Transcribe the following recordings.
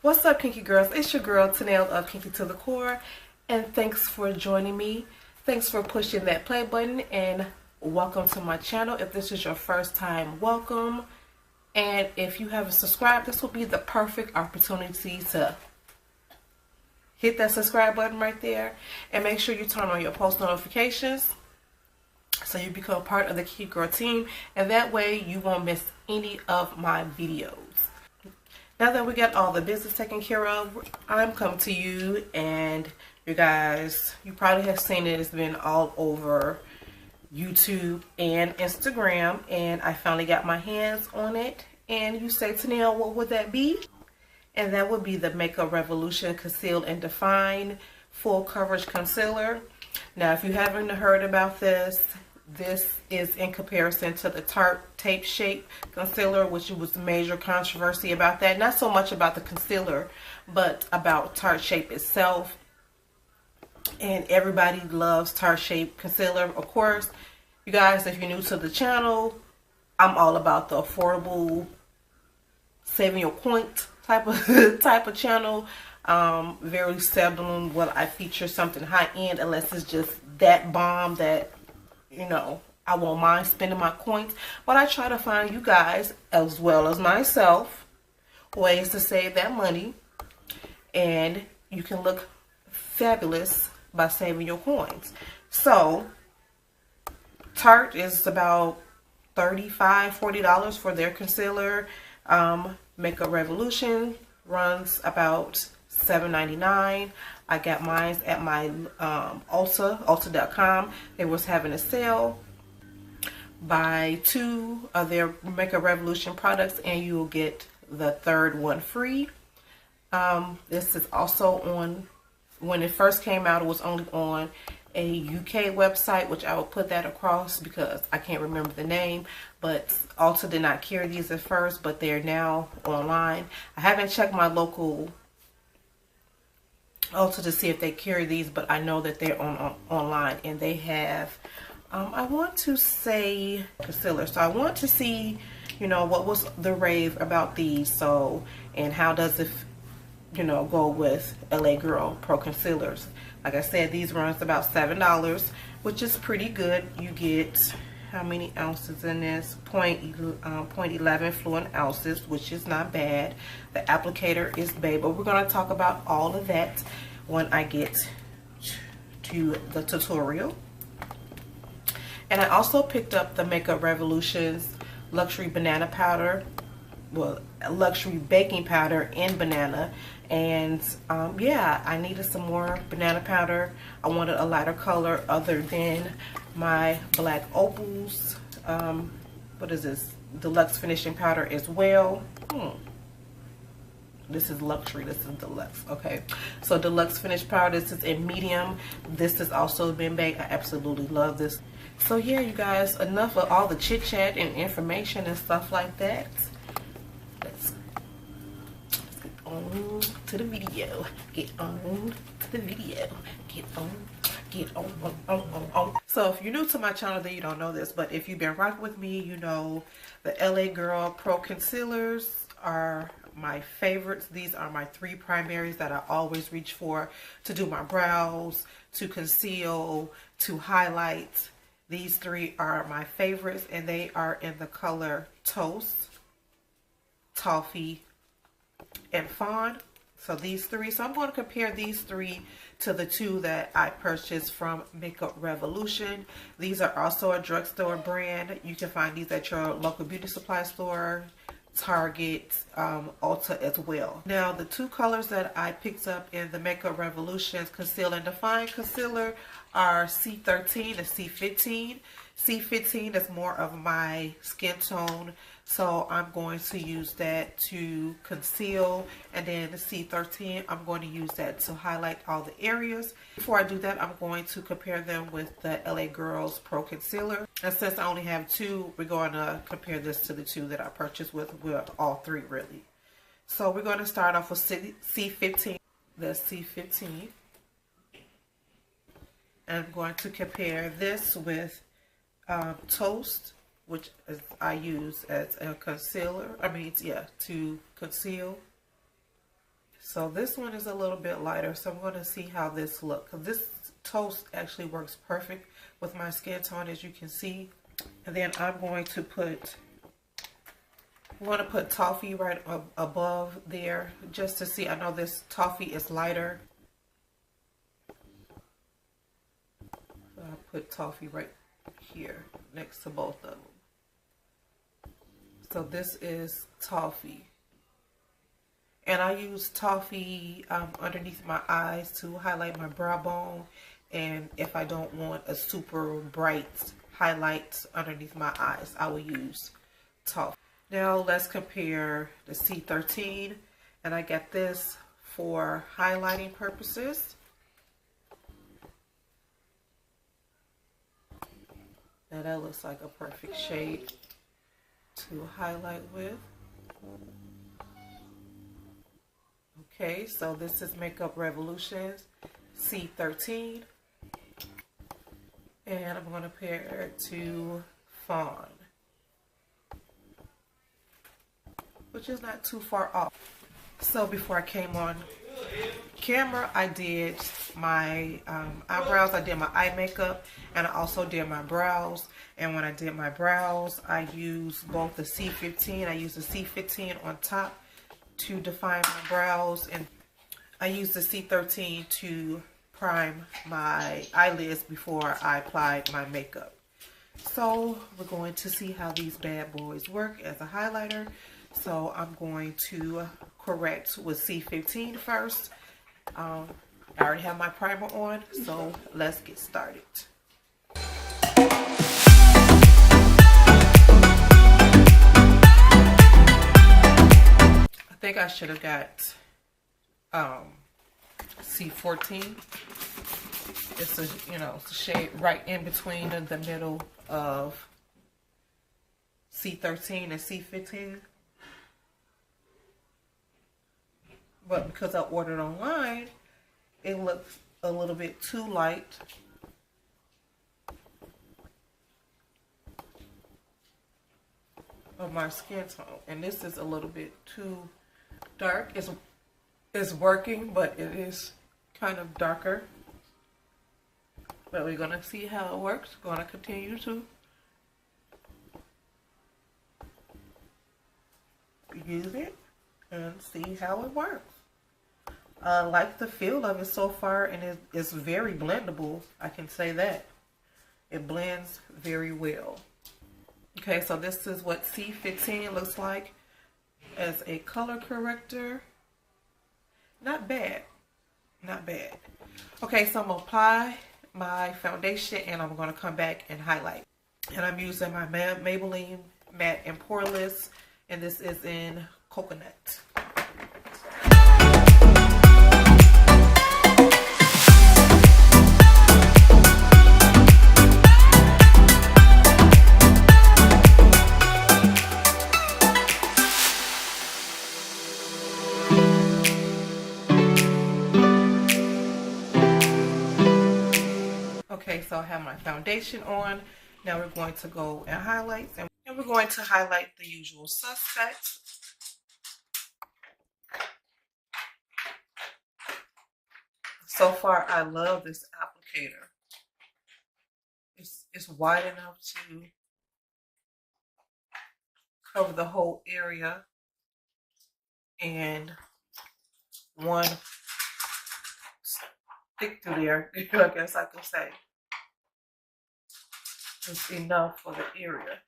What's up, Kinky Girls? It's your girl, Tenell of Kinky to the Core, and thanks for joining me. Thanks for pushing that play button, and welcome to my channel. If this is your first time, welcome. And if you haven't subscribed, this will be the perfect opportunity to hit that subscribe button right there, and make sure you turn on your post notifications so you become part of the Kinky Girl team, and that way you won't miss any of my videos. Now that we got all the business taken care of, I'm coming to you, and you guys, you probably have seen it. It's been all over YouTube and Instagram, and I finally got my hands on it. And you say, Tenell, what would that be? And that would be the Makeup Revolution Conceal and Define Full Coverage Concealer. Now, if you haven't heard about this, this is in comparison to the Tarte Tape Shape Concealer, which was the major controversy about that. Not so much about the concealer, but about Tarte Shape itself. And everybody loves Tarte Shape Concealer, of course. You guys, if you're new to the channel, I'm all about the affordable, saving your point type of channel. Very seldom will I feature something high end unless it's just that bomb that, you know, I won't mind spending my coins. But I try to find you guys, as well as myself, ways to save that money, and you can look fabulous by saving your coins. So Tarte is about $35–40 for their concealer. Makeup Revolution runs about $7.99. I got mine at my Ulta.com. They was having a sale. Buy 2 of their Makeup Revolution products and you'll get the third one free. This is also on, when it first came out, it was only on a UK website, which I will put that across because I can't remember the name, but Ulta did not carry these at first, but they're now online. I haven't checked my local Ulta to see if they carry these, but I know that they're online, and they have I want to say concealer. So I want to see, you know, what was the rave about these, so, and how does it, you know, go with LA Girl Pro Concealers. Like I said, these runs about $7, which is pretty good. You get, how many ounces in this? 0.11 fluent ounces, which is not bad. The applicator is babe, but we're going to talk about all of that when I get to the tutorial. And I also picked up the Makeup Revolution's Luxury Banana Powder, well, Luxury Baking Powder in banana. And yeah, I needed some more banana powder. I wanted a lighter color other than my black opals. What is this? Deluxe finishing powder as well. This is luxury, this is deluxe. Okay, so deluxe finish powder, this is in medium. This has also been baked. I absolutely love this. So yeah, you guys, enough of all the chit chat and information and stuff like that. Let's get on to the video. Get on to the video. Get on. So if you're new to my channel, then you don't know this, but if you've been rocking with me, you know the LA Girl Pro Concealers are my favorites. These are my 3 primaries that I always reach for to do my brows, to conceal, to highlight. These 3 are my favorites, and they are in the color Toast, Toffee, and Fawn. So these 3. So I'm going to compare these 3 to the 2 that I purchased from Makeup Revolution. These are also a drugstore brand. You can find these at your local beauty supply store, Target, Ulta as well. Now, the 2 colors that I picked up in the Makeup Revolution's Conceal and Define Concealer are C13 and C15. C15 is more of my skin tone, so I'm going to use that to conceal, and then the C13, I'm going to use that to highlight all the areas. Before I do that, I'm going to compare them with the LA Girls Pro Concealer. And since I only have 2, we're going to compare this to the 2 that I purchased with all 3 really. So we're going to start off with C15. The C15. And I'm going to compare this with Toast, which is, I use as a concealer. I mean, yeah, to conceal. So this one is a little bit lighter, so I'm going to see how this looks. This toast actually works perfect with my skin tone, as you can see. And then I'm going to put toffee right above there, just to see. I know this toffee is lighter, so I put toffee right here next to both of them. So this is toffee. And I use toffee underneath my eyes to highlight my brow bone. And if I don't want a super bright highlight underneath my eyes, I will use toffee. Now let's compare the C13. And I got this for highlighting purposes. Now that looks like a perfect shade to highlight with. Okay, so this is Makeup Revolution's C13. And I'm going to pair it to Fawn, which is not too far off. So before I came on camera, I did my eyebrows, I did my eye makeup, and I also did my brows. And when I did my brows, I used both the C15. I used the C15 on top to define my brows, and I used the C13 to prime my eyelids before I applied my makeup. So we're going to see how these bad boys work as a highlighter. So I'm going to correct with C15 first. I already have my primer on, so let's get started. I think I should have got C14. It's a, you know, it's a shade right in between the middle of C13 and C15. But because I ordered online, it looks a little bit too light. Of my skin tone, and this is a little bit too dark. It's working, but it is kind of darker. But we're gonna see how it works. Gonna continue to use it and see how it works. I like the feel of it so far, and it's very blendable. I can say that. It blends very well. Okay, so this is what C15 looks like as a color corrector. Not bad. Not bad. Okay, so I'm going to apply my foundation, and I'm going to come back and highlight. And I'm using my Maybelline Matte and Poreless, and this is in Coconut. Okay, so I have my foundation on. Now we're going to go and highlight, and we're going to highlight the usual suspects. So far, I love this applicator. It's wide enough to cover the whole area, and one stick through there, I guess I could say. It's enough for the area.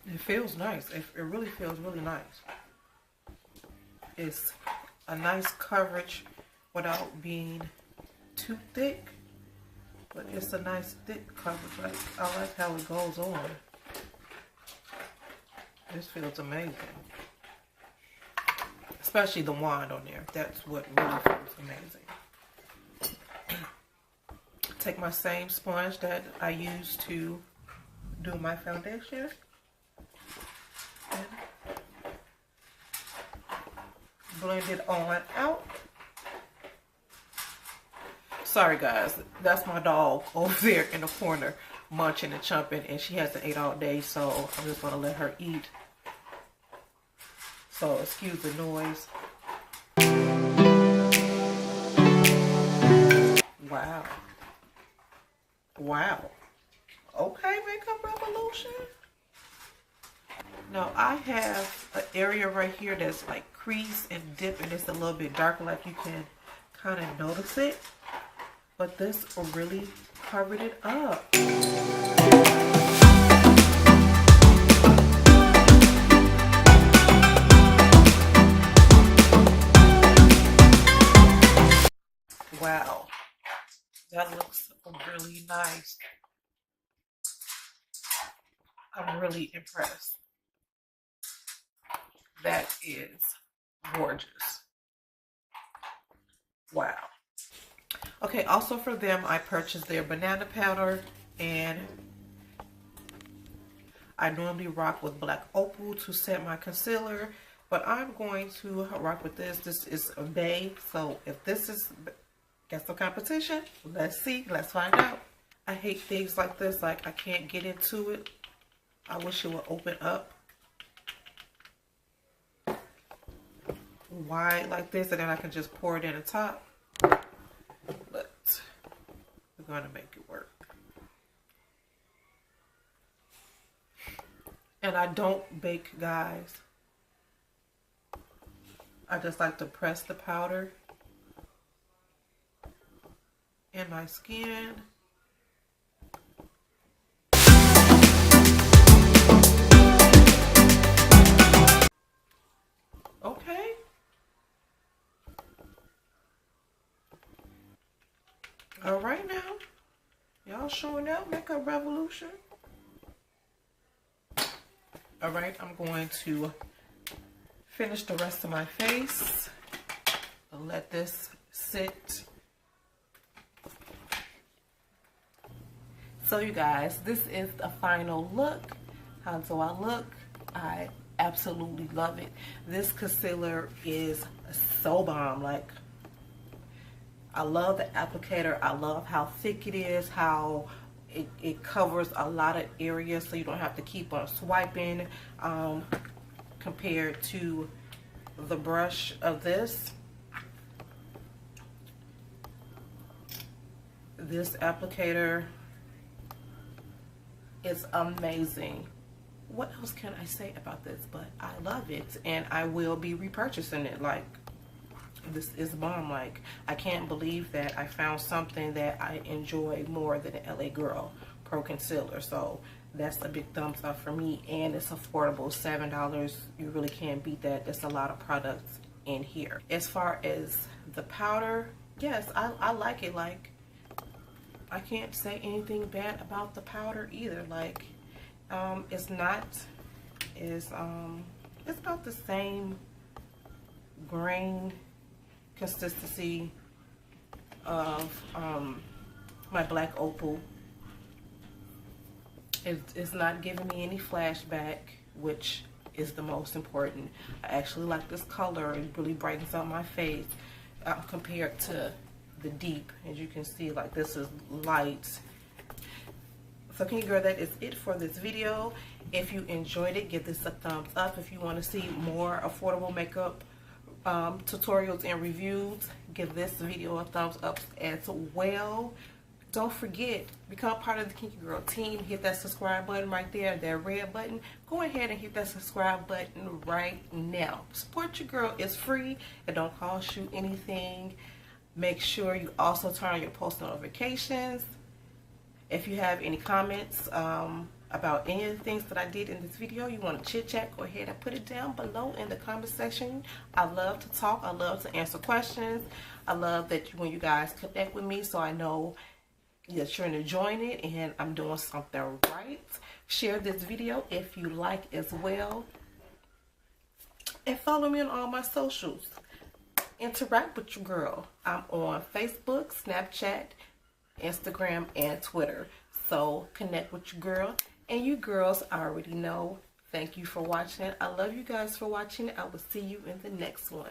It feels nice. It really feels really nice. It's a nice coverage without being too thick, but it's a nice thick coverage. I like how it goes on. This feels amazing. Especially the wand on there. That's what really feels amazing. Take my same sponge that I use to do my foundation. And blend it on out. Sorry guys, that's my dog over there in the corner munching and chumping, and she hasn't ate all day, so I'm just gonna let her eat. So excuse the noise. Wow. Wow. Okay, Makeup Revolution. Now I have an area right here that's like crease and dip, and it's a little bit darker, like you can kind of notice it. But this really covered it up. Wow, that looks really nice. I'm really impressed. That is gorgeous. Wow. Okay, also for them, I purchased their banana powder, and I normally rock with Black Opal to set my concealer, but I'm going to rock with this. This is a Bay, so if this is against the competition, let's see, let's find out. I hate things like this, like I can't get into it. I wish it would open up wide like this, and then I can just pour it in the top. But we're gonna make it work. And I don't bake, guys. I just like to press the powder in my skin. Okay. All right now. Y'all showing out, Makeup Revolution. All right, I'm going to finish the rest of my face. I'll let this sit. So you guys, this is the final look. How do I look? I absolutely love it. This concealer is so bomb. Like, I love the applicator. I love how thick it is, how it covers a lot of areas, so you don't have to keep on swiping, compared to the brush of this. This applicator is amazing. What else can I say about this? But I love it, and I will be repurchasing it. Like, this is bomb. Like, I can't believe that I found something that I enjoy more than the LA Girl Pro Concealer. So that's a big thumbs up for me, and it's affordable. $7, you really can't beat that. There's a lot of products in here. As far as the powder, yes, I like it. Like, I can't say anything bad about the powder either. Like, it's not, it's about the same grain consistency of my Black Opal. It's not giving me any flashback, which is the most important. I actually like this color. It really brightens up my face compared to the deep. As you can see, like, this is light. So Kinky Girl, that is it for this video. If you enjoyed it, give this a thumbs up. If you want to see more affordable makeup tutorials and reviews, give this video a thumbs up as well. Don't forget, become part of the Kinky Girl team. Hit that subscribe button right there, that red button. Go ahead and hit that subscribe button right now. Support your girl. It's free. It don't cost you anything. Make sure you also turn on your post notifications. If you have any comments about any of the things that I did in this video, you want to chit chat, go ahead and put it down below in the comment section. I love to talk. I love to answer questions. I love that when you guys connect with me, so I know that you're enjoying it and I'm doing something right. Share this video if you like as well. And follow me on all my socials. Interact with your girl. I'm on Facebook, Snapchat, Instagram, and Twitter. So connect with your girl. And you girls already know. Thank you for watching. I love you guys for watching. I will see you in the next one.